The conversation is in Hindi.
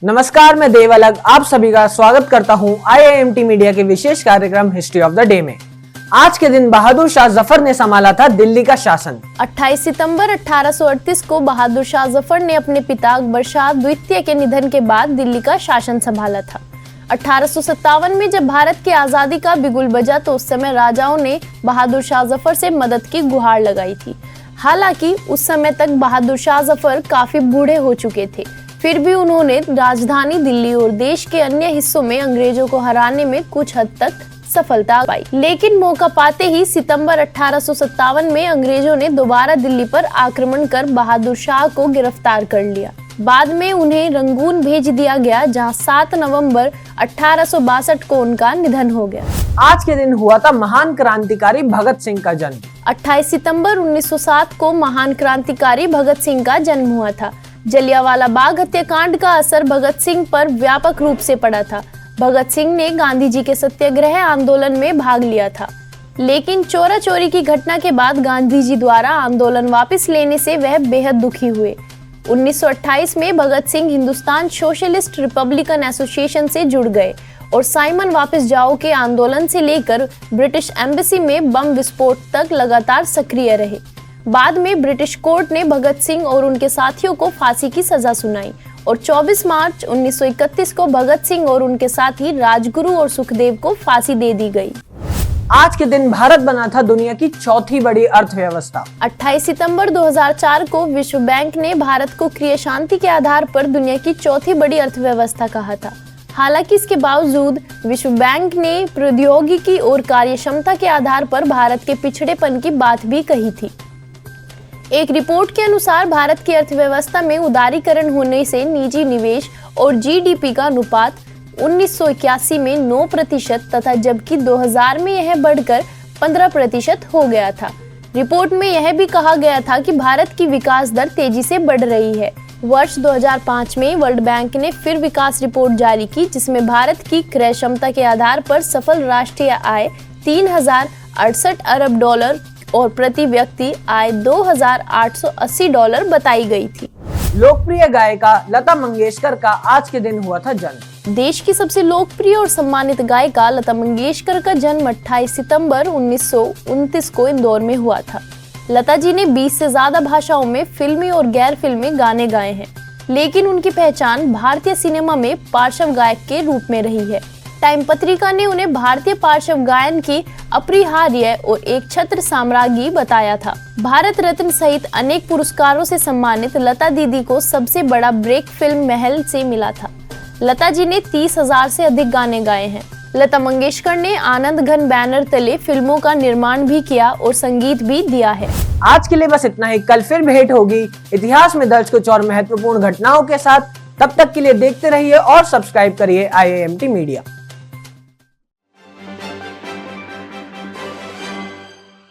नमस्कार, मैं देव अलग आप सभी का स्वागत करता हूं IIMT मीडिया के विशेष कार्यक्रम हिस्ट्री ऑफ द डे में। आज के दिन बहादुर शाह जफर ने संभाला था दिल्ली का शासन। 28 सितंबर 1838 को बहादुर शाह जफर ने अपने पिता अकबर शाह द्वितीय के निधन के बाद दिल्ली का शासन संभाला था। 1857 में जब भारत की आजादी का बिगुल बजा तो उस समय राजाओं ने बहादुर शाह जफर से मदद की गुहार लगाई थी। हालांकि उस समय तक बहादुर शाह जफर काफी बूढ़े हो चुके थे, फिर भी उन्होंने राजधानी दिल्ली और देश के अन्य हिस्सों में अंग्रेजों को हराने में कुछ हद तक सफलता पाई। लेकिन मौका पाते ही सितंबर 1857 में अंग्रेजों ने दोबारा दिल्ली पर आक्रमण कर बहादुर शाह को गिरफ्तार कर लिया। बाद में उन्हें रंगून भेज दिया गया, जहां 7 नवंबर 1862 को उनका निधन हो गया। आज के दिन हुआ था महान क्रांतिकारी भगत सिंह का जन्म। 28 सितंबर 1907 को महान क्रांतिकारी भगत सिंह का जन्म हुआ था। जलियांवाला बाग हत्याकांड का असर भगत सिंह पर व्यापक रूप से पड़ा था। भगत सिंह ने गांधी जी के सत्याग्रह आंदोलन में भाग लिया था, लेकिन चोरा चोरी की घटना के बाद गांधी जी द्वारा आंदोलन वापस लेने से वह बेहद दुखी हुए। 1928 में Bhagat Singh Hindustan socialist republican association से जुड़ गए और साइमन वापस जाओ के आंदोलन से लेकर ब्रिटिश एम्बेसी में बम विस्फोट तक लगातार सक्रिय रहे। बाद में ब्रिटिश कोर्ट ने भगत सिंह और उनके साथियों को फांसी की सजा सुनाई और 24 मार्च 1931 को भगत सिंह और उनके साथी राजगुरु और सुखदेव को फांसी दे दी गई। आज के दिन भारत बना था दुनिया की चौथी बड़ी अर्थव्यवस्था। 28 सितंबर 2004 को विश्व बैंक ने भारत को क्रिया शांति के आधार पर दुनिया की चौथी बड़ी अर्थव्यवस्था कहा था। हालांकि इसके बावजूद विश्व बैंक ने प्रौद्योगिकी और कार्यक्षमता के आधार पर भारत के पिछड़ेपन की बात भी कही थी। एक रिपोर्ट के अनुसार भारत की अर्थव्यवस्था में उदारीकरण होने से निजी निवेश और जीडीपी का अनुपात 1981 में 9% तथा जबकि 2000 में यह बढ़कर 15% हो गया था। रिपोर्ट में यह भी कहा गया था कि भारत की विकास दर तेजी से बढ़ रही है। वर्ष 2005 में वर्ल्ड बैंक ने फिर विकास रिपोर्ट जारी की, जिसमें भारत की क्रय क्षमता के आधार पर सफल राष्ट्रीय आय 3068 अरब डॉलर और प्रति व्यक्ति आय $2880 बताई गई थी। लोकप्रिय गायिका लता मंगेशकर का आज के दिन हुआ था जन्म। देश की सबसे लोकप्रिय और सम्मानित गायिका लता मंगेशकर का जन्म 28 सितंबर 1929 को इंदौर में हुआ था। लता जी ने 20 से ज्यादा भाषाओं में फिल्मी और गैर फिल्मी गाने गाए हैं, लेकिन उनकी पहचान भारतीय सिनेमा में पार्श्व गायक के रूप में रही है। टाइम पत्रिका ने उन्हें भारतीय पार्श्व गायन की अपरिहार्य और एक छत्र साम्राज्ञी बताया था। भारत रत्न सहित अनेक पुरस्कारों से सम्मानित लता दीदी को सबसे बड़ा ब्रेक फिल्म महल से मिला था। लता जी ने 30,000 से अधिक गाने गाए हैं। लता मंगेशकर ने आनंद घन बैनर तले फिल्मों का निर्माण भी किया और संगीत भी दिया है। आज के लिए बस इतना ही। कल फिर भेंट होगी इतिहास में दर्ज कुछ और महत्वपूर्ण घटनाओं के साथ। तब तक के लिए देखते रहिए और सब्सक्राइब करिए IIMT मीडिया।